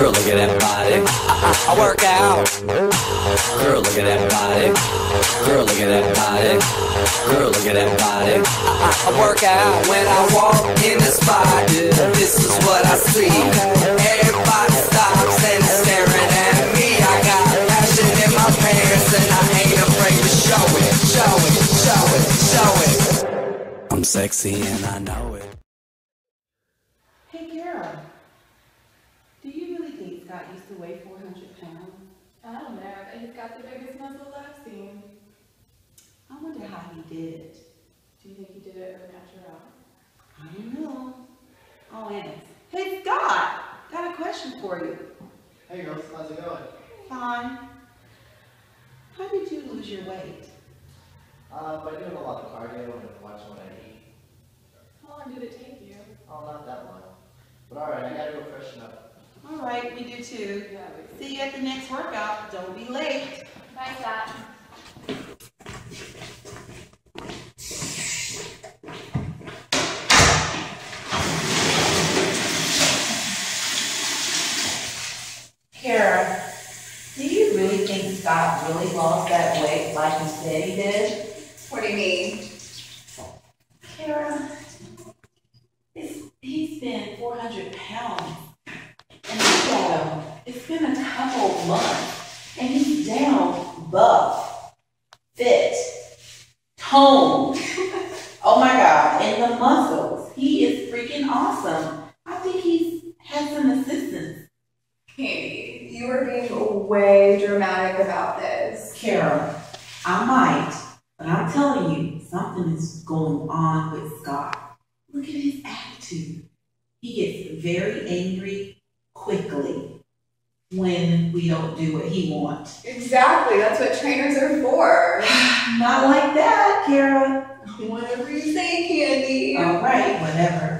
Girl, look at that body. I work out. Girl, look at that body. Girl, look at that body. Girl, look at that body. I work out when I walk in the spot. This is what I see. Everybody stops and is staring at me. I got passion in my pants and I ain't afraid to show it, show it, show it, show it. I'm sexy and I know it. Hey, Kara. Do you really think Scott used to weigh 400 pounds? I don't know, but he's got the biggest muscle I've seen. I wonder how he did it. Do you think he did it au natural? I don't know. I'll ask. Hey, Scott! Got a question for you. Hey girls, how's it going? Fine. How did you lose your weight? By doing a lot of cardio and watching what I eat. How long did it take you? Oh, not that long. But alright, I gotta go freshen up. All right, we do too. Yeah, See you at the next workout. Don't be late. Bye, Scott. Kara, do you really think Scott really lost that weight like he said he did? What do you mean? Kara, he's been 400 pounds. And look at him. It's been a couple of months. And he's down, buff, fit, toned. Oh my God, and the muscles. He is freaking awesome. I think he's had some assistance. Candy, you are being way dramatic about this. Kara, I might, but I'm telling you, something is going on with Scott. Look at his attitude. He gets very angry quickly when we don't do what he wants. Exactly, that's what trainers are for. Not like that, Kara. Whatever you say, Candy. All right, whatever.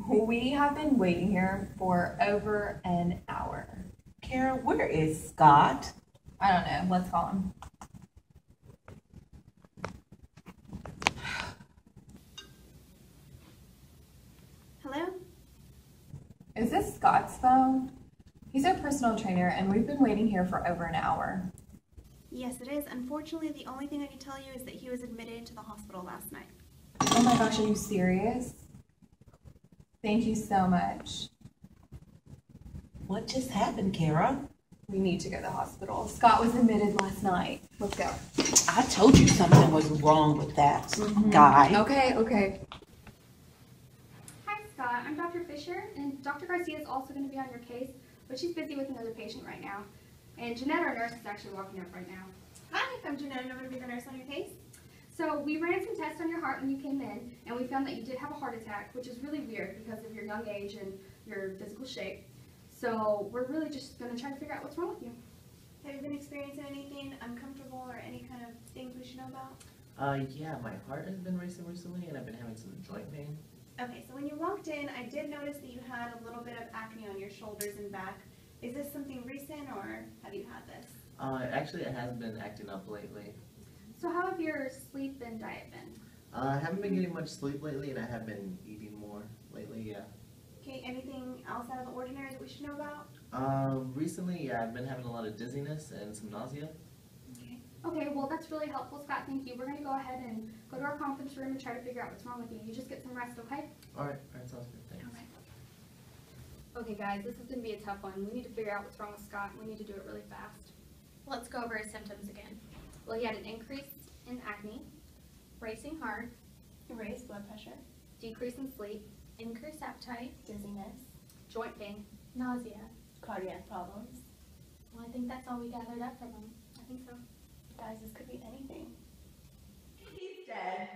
We have been waiting here for over an hour. Kara, where is Scott? I don't know. Let's call him. Hello? Is this Scott's phone? He's our personal trainer, and we've been waiting here for over an hour. Yes, it is. Unfortunately, the only thing I can tell you is that he was admitted to the hospital last night. Oh my gosh, are you serious? Thank you so much. What just happened, Kara? We need to go to the hospital. Scott was admitted last night. Let's go. I told you something was wrong with that guy. Okay. Hi, Scott. I'm Dr. Fisher, and Dr. Garcia is also going to be on your case, but she's busy with another patient right now. And Jeanette, our nurse, is actually walking up right now. Hi, I'm Jeanette, and I'm going to be the nurse on your case. So we ran some tests on your heart when you came in, and we found that you did have a heart attack, which is really weird because of your young age and your physical shape. So we're really just going to try to figure out what's wrong with you. Have you been experiencing anything uncomfortable or any kind of things we should know about? Yeah, my heart has been racing recently and I've been having some joint pain. Okay, so when you walked in, I did notice that you had a little bit of acne on your shoulders and back. Is this something recent or have you had this? Actually it has been acting up lately. So how have your sleep and diet been? I haven't been getting much sleep lately and I have been eating more lately, yeah. Okay, anything else out of the ordinary that we should know about? Recently, yeah, I've been having a lot of dizziness and some nausea. Okay, well that's really helpful, Scott. Thank you. We're going to go ahead and go to our conference room and try to figure out what's wrong with you. You just get some rest, okay? Alright, sounds good, thanks. Okay guys, this is going to be a tough one. We need to figure out what's wrong with Scott. We need to do it really fast. Let's go over his symptoms again. Well, he had an increase in acne, Racing heart, Raised blood pressure, decrease in sleep, increased appetite, dizziness, joint pain. nausea. cardiac problems. Well, I think that's all we gathered up from him. I think so. Guys, this could be anything. He's dead.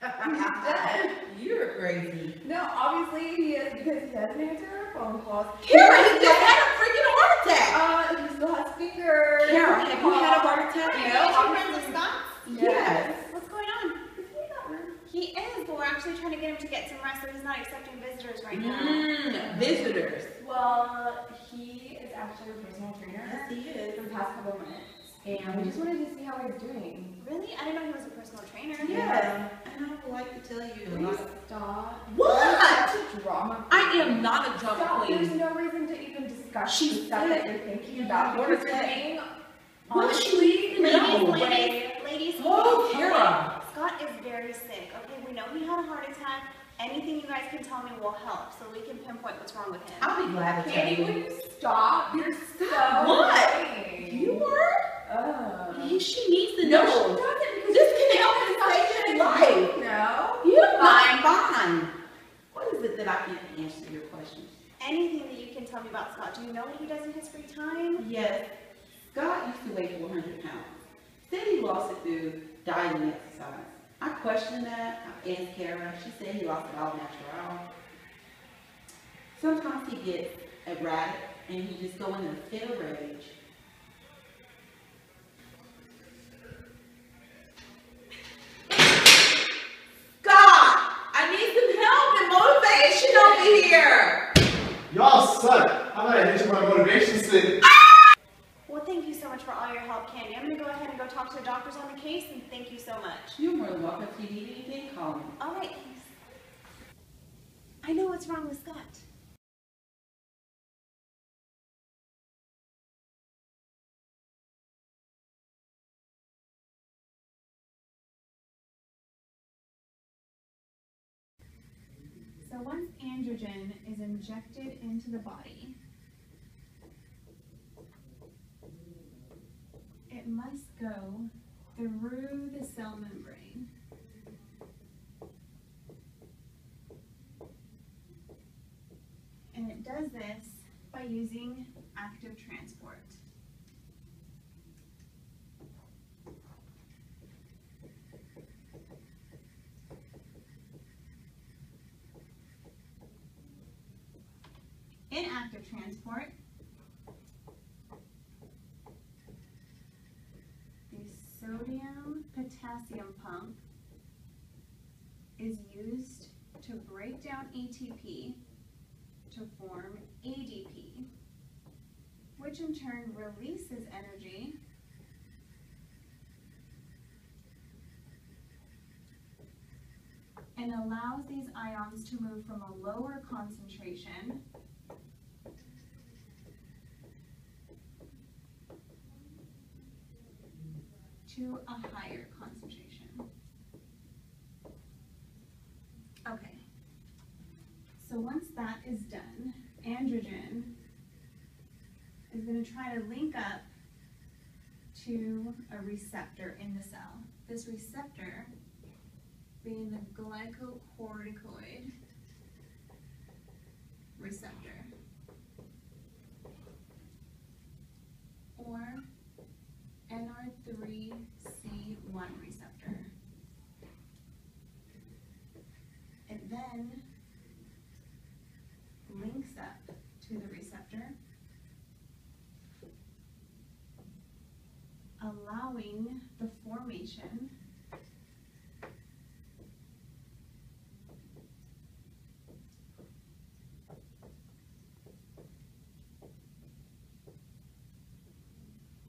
He's dead. You're crazy. No, obviously he is because he hasn't answered our phone calls. Kara, he just had a freaking heart attack. He still has fingers. Kara, have you had a heart attack? Are you friends with Scott? Yes. What's going on? He is, but we're actually trying to get him to get some rest, so he's not accepting visitors right now. Visitors. Well, he is actually a personal trainer. Yes, he is. For the past couple minutes, and we just wanted to see how he's doing. Really? I didn't know he was a personal trainer. Yes, and I would like to tell you a Please lot. stop. What? Such a drama. I am not a drama Stop. There's queen. no reason to even discuss She the stuff said- that you're thinking about. What Because is you're that? being What she leaving? No. Ladies, Oh, please, Kara. okay, Scott is very sick. Okay, we know he had a heart attack. Anything you guys can tell me will help, so we can pinpoint what's wrong with him. I'll be glad to tell Candy, will you. you stop? You're so What? annoying. You were? She needs to No, know. she doesn't, because This can help him save his life. No. You're fine. What is it that I can answer your questions? Anything that you can tell me about Scott. Do you know what he does in his free time? Yes, Scott used to weigh 400 pounds. Said he lost it through diet and exercise. I questioned that. I asked Kara. She said he lost it all natural. Sometimes he gets erratic and he just go into a fit of rage. Scott, I need some help and motivation over here. Y'all suck. How about I hit you my motivation stick? Well, thank you so much for all your help, Candy. I'm going to go ahead and go talk to the doctors on the case, and thank you so much. You're more than welcome. If you need anything, call me. All right, thanks. I know what's wrong with Scott. So once androgen is injected into the body, it must go through the cell membrane. And it does this by using active transport. In active transport, the sodium-potassium pump is used to break down ATP to form ADP, which in turn releases energy and allows these ions to move from a lower concentration to a higher concentration. Okay, so once that is done, androgen is going to try to link up to a receptor in the cell. This receptor being the glycocorticoid receptor, or NR3C1 receptor. It then links up to the receptor, allowing the formation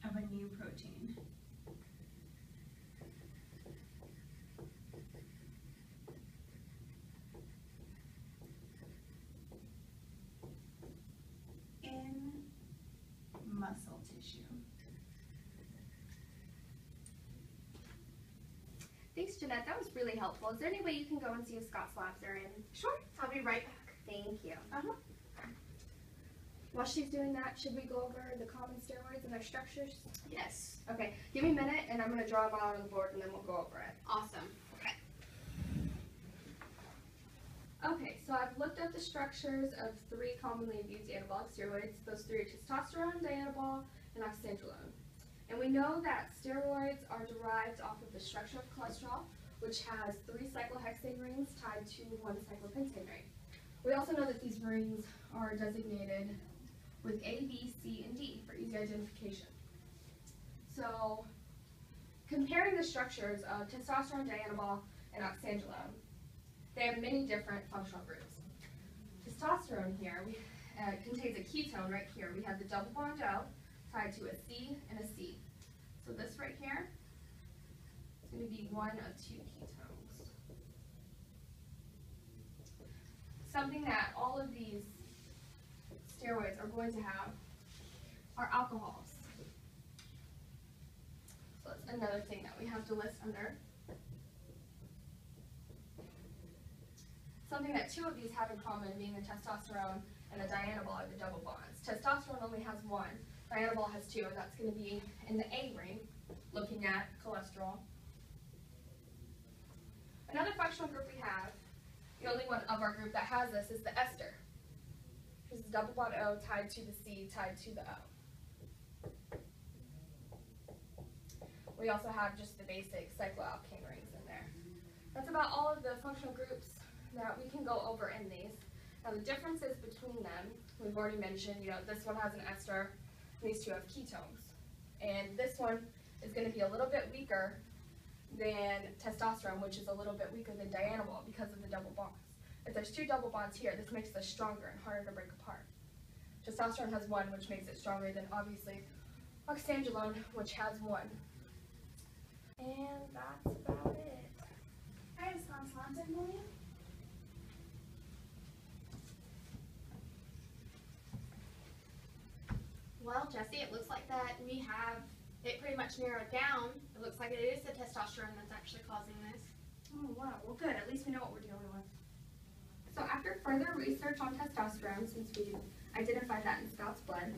of a new protein. In muscle tissue. Thanks, Jeanette. That was really helpful. Is there any way you can go and see if Scott's labs are in? Sure, I'll be right back. Thank you. Uh-huh. While she's doing that, should we go over the common steroids and their structures? Yes. Okay, give me a minute and I'm going to draw them out on the board and then we'll go over it. Awesome. Okay, so I've looked up the structures of 3 commonly abused anabolic steroids. Those 3 are testosterone, dianabol, and oxandrolone. And we know that steroids are derived off of the structure of cholesterol, which has 3 cyclohexane rings tied to 1 cyclopentane ring. We also know that these rings are designated with A, B, C, and D for easy identification. So, comparing the structures of testosterone, dianabol, and oxandrolone, they have many different functional groups. Testosterone here, contains a ketone right here. We have the double bond O tied to a C and a C. So this right here is going to be one of two ketones. Something that all of these steroids are going to have are alcohols. So that's another thing that we have to list under. Something that two of these have in common being the testosterone and the dianabol are the double bonds. Testosterone only has one, dianabol has two, and that's going to be in the A ring, looking at cholesterol. Another functional group we have, the only one of our group that has this, is the ester. This is double bond O tied to the C tied to the O. We also have just the basic cycloalkane rings in there. That's about all of the functional groups that we can go over in these. Now the differences between them, we've already mentioned, this one has an ester, and these two have ketones. And this one is going to be a little bit weaker than testosterone, which is a little bit weaker than dianabol because of the double bonds. If there's two double bonds here, this makes this stronger and harder to break apart. Testosterone has one, which makes it stronger than obviously oxandrolone, which has one. And that's about it. I just want something for you. Well, Jesse, it looks like that we have it pretty much narrowed down. It looks like it is the testosterone that's actually causing this. Oh wow, well good, at least we know what we're dealing with. So after further research on testosterone, since we identified that in Scott's blood,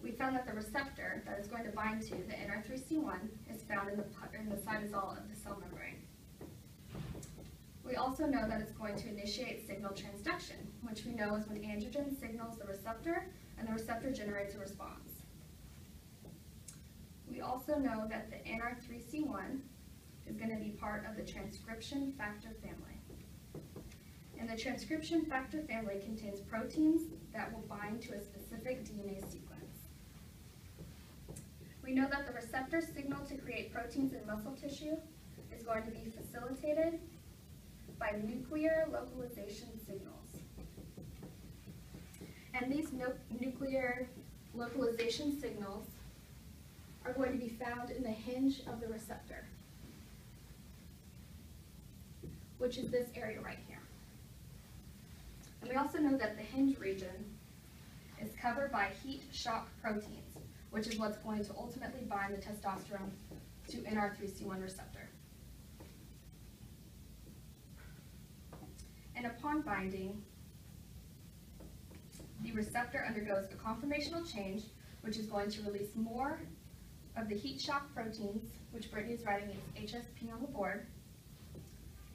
we found that the receptor that is going to bind to the NR3C1 is found in the cytosol of the cell membrane. We also know that it's going to initiate signal transduction, which we know is when androgen signals the receptor and the receptor generates a response. We also know that the NR3C1 is going to be part of the transcription factor family. And the transcription factor family contains proteins that will bind to a specific DNA sequence. We know that the receptor signal to create proteins in muscle tissue is going to be facilitated by nuclear localization signals. And these nuclear localization signals are going to be found in the hinge of the receptor, which is this area right here. And we also know that the hinge region is covered by heat shock proteins, which is what's going to ultimately bind the testosterone to NR3C1 receptor. And upon binding, the receptor undergoes a conformational change, which is going to release more of the heat shock proteins, which Brittany is writing as HSP on the board.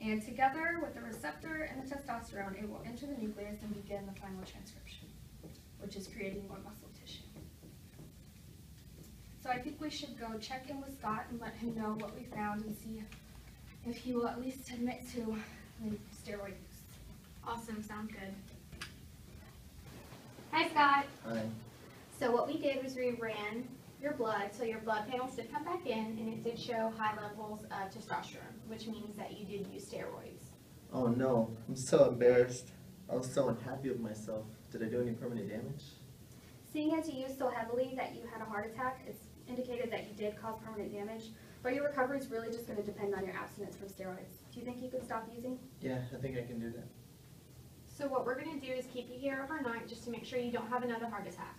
And together with the receptor and the testosterone, it will enter the nucleus and begin the final transcription, which is creating more muscle tissue. So I think we should go check in with Scott and let him know what we found and see if he will at least admit to the steroid use. Awesome, sounds good. Hi, Scott. Hi. So what we did was we ran your blood, so your blood panels did come back in, and it did show high levels of testosterone, which means that you did use steroids. Oh no, I'm so embarrassed. I was so unhappy with myself. Did I do any permanent damage? Seeing as you used so heavily that you had a heart attack, it's indicated that you did cause permanent damage, but your recovery is really just going to depend on your abstinence from steroids. Do you think you could stop using? Yeah, I think I can do that. So what we're going to do is keep you here overnight just to make sure you don't have another heart attack.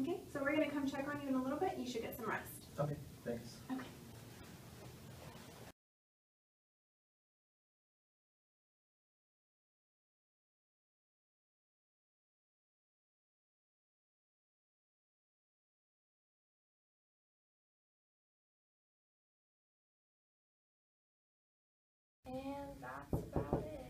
Okay, so we're gonna come check on you in a little bit. You should get some rest. Okay, thanks. Okay. And that's about it.